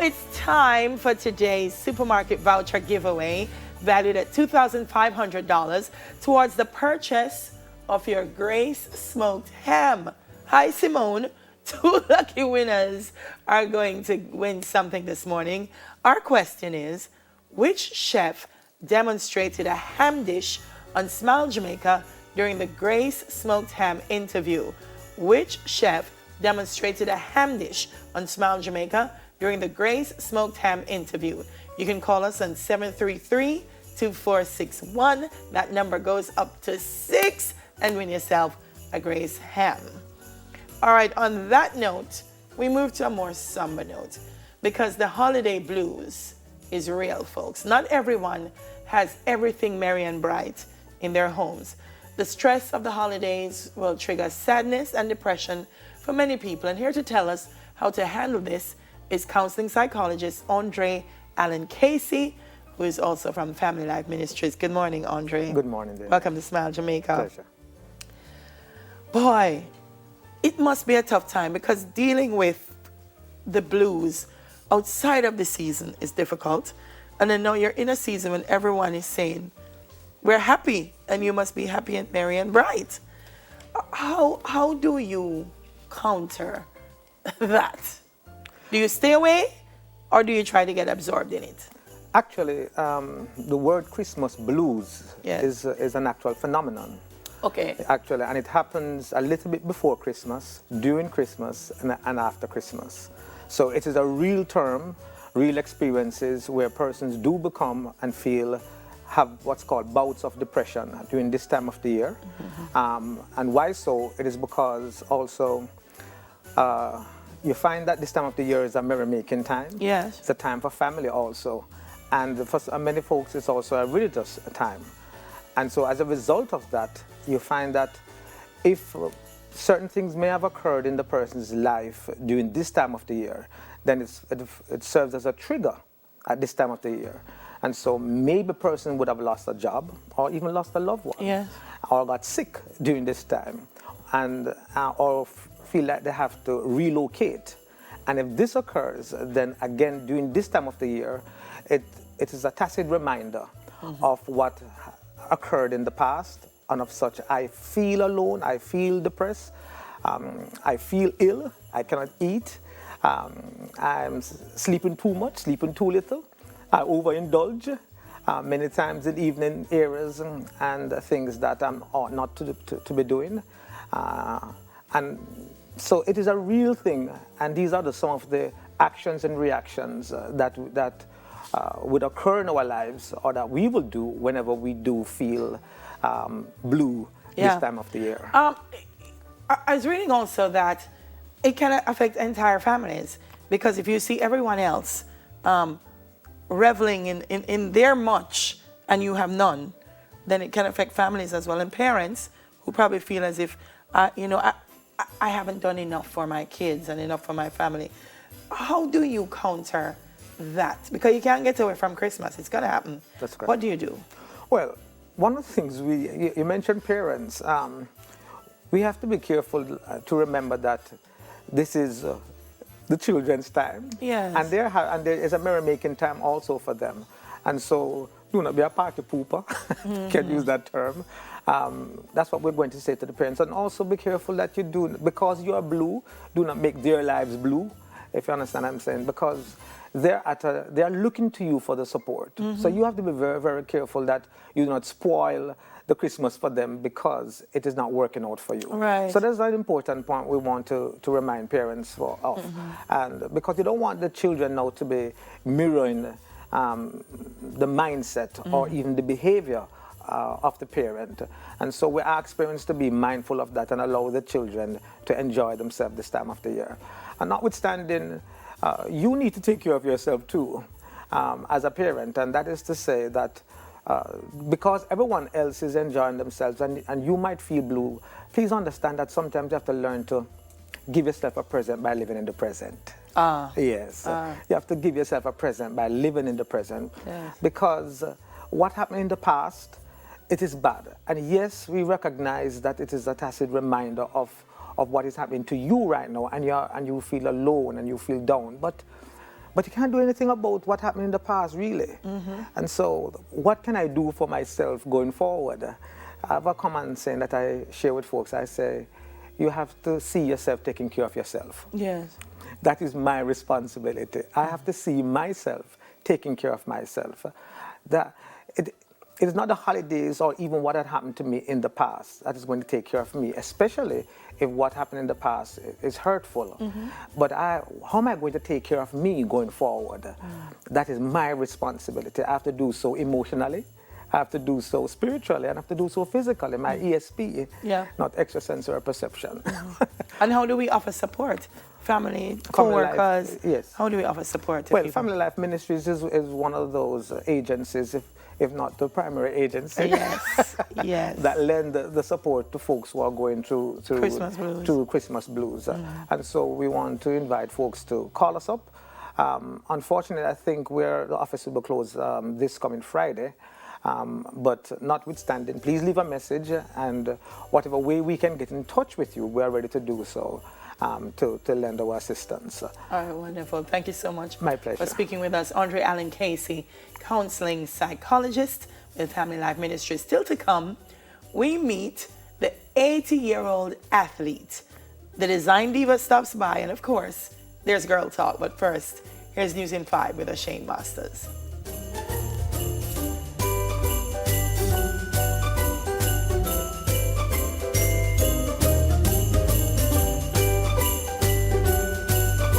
it's time for today's supermarket voucher giveaway valued at $2,500 towards the purchase of your Grace smoked ham. Hi, Simone. 2 lucky winners are going to win something this morning. Our question is, which chef demonstrated a ham dish on Smile Jamaica during the Grace smoked ham interview? Which chef demonstrated a ham dish on Smile Jamaica during the Grace smoked ham interview? You can call us on 733-2461. That number goes up to 6 and win yourself a Grace ham. All right, on that note, we move to a more somber note because the holiday blues is real, folks. Not everyone has everything merry and bright in their homes. The stress of the holidays will trigger sadness and depression for many people. And here to tell us how to handle this is counseling psychologist Andre Allen Casey, who is also from Family Life Ministries. Good morning, Andre. Good morning, Dana. Welcome to Smile Jamaica. Pleasure. Boy, it must be a tough time because dealing with the blues outside of the season is difficult. And then now you're in a season when everyone is saying, we're happy, and you must be happy and merry and bright. How do you counter that? Do you stay away or do you try to get absorbed in it? Actually, the word Christmas blues Yes. is an actual phenomenon. Okay. Actually, and it happens a little bit before Christmas, during Christmas, and after Christmas. So it is a real term, real experiences where persons do become and have what's called bouts of depression during this time of the year. Mm-hmm. And why so? It is because also you find that this time of the year is a merry-making time. Yes. It's a time for family also. And for many folks, it's also a religious time. And so as a result of that, you find that if certain things may have occurred in the person's life during this time of the year, then it serves as a trigger at this time of the year. And so maybe a person would have lost a job or even lost a loved one, Yes. or got sick during this time, and or feel like they have to relocate. And if this occurs, then again during this time of the year, it is a tacit reminder of what occurred in the past, and of such I feel alone, I feel depressed, I feel ill, I cannot eat, I'm sleeping too much, sleeping too little, I overindulge many times in evening areas and things that I'm ought not to be doing. And so it is a real thing, and these are some of the actions and reactions that would occur in our lives, or that we will do whenever we do feel blue this time of the year. I was reading also that it can affect entire families, because if you see everyone else reveling in their much and you have none, then it can affect families as well, and parents who probably feel as if I haven't done enough for my kids and enough for my family. How do you counter that? Because you can't get away from Christmas. It's going to happen. That's correct. What do you do? Well, one of the things you mentioned parents. We have to be careful to remember that this is the children's time. Yes. And there is a merry-making time also for them. And so do not be a party pooper. Can't use that term. That's what we're going to say to the parents. And also be careful that you do, because you are blue, do not make their lives blue, if you understand what I'm saying, because they are looking to you for the support. So you have to be very, very careful that you do not spoil the Christmas for them because it is not working out for you. Right. So that's an important point we want to remind parents of. And because you don't want the children now to be mirroring the mindset or even the behavior of the parent. And so we ask parents to be mindful of that and allow the children to enjoy themselves this time of the year. And notwithstanding, you need to take care of yourself too as a parent, and that is to say that because everyone else is enjoying themselves and you might feel blue, please understand that sometimes you have to learn to give yourself a present by living in the present. Yes. You have to give yourself a present by living in the present. Yes. Because what happened in the past, it is bad. And yes, we recognize that it is a tacit reminder of what is happening to you right now, and you feel alone and you feel down. But but you can't do anything about what happened in the past, really. And so, what can I do for myself going forward? I have a command saying that I share with folks. I say, you have to see yourself taking care of yourself. Yes. That is my responsibility. I have to see myself taking care of myself. It is not the holidays or even what had happened to me in the past that is going to take care of me, especially if what happened in the past is hurtful. But how am I going to take care of me going forward? That is my responsibility. I have to do so emotionally. I have to do so spiritually, and I have to do so physically, my ESP, not extrasensory perception. And how do we offer support? Family, Family Life, co-workers? yes. How do we offer support to Well, people? Family Life Ministries is one of those agencies, if not the primary agency, Yes. that lend the support to folks who are going through Christmas blues. And so we want to invite folks to call us up. Unfortunately, I think the office will be closed this coming Friday. But notwithstanding, please leave a message, and whatever way we can get in touch with you, we are ready to do so, to lend our assistance. All right, wonderful. Thank you so much. My pleasure. For speaking with us, Andre Allen Casey, counseling psychologist with Family Life Ministry. Still to come, we meet the 80-year-old athlete. The Design Diva stops by, and of course, there's Girl Talk. But first, here's News in 5 with Shane Masters.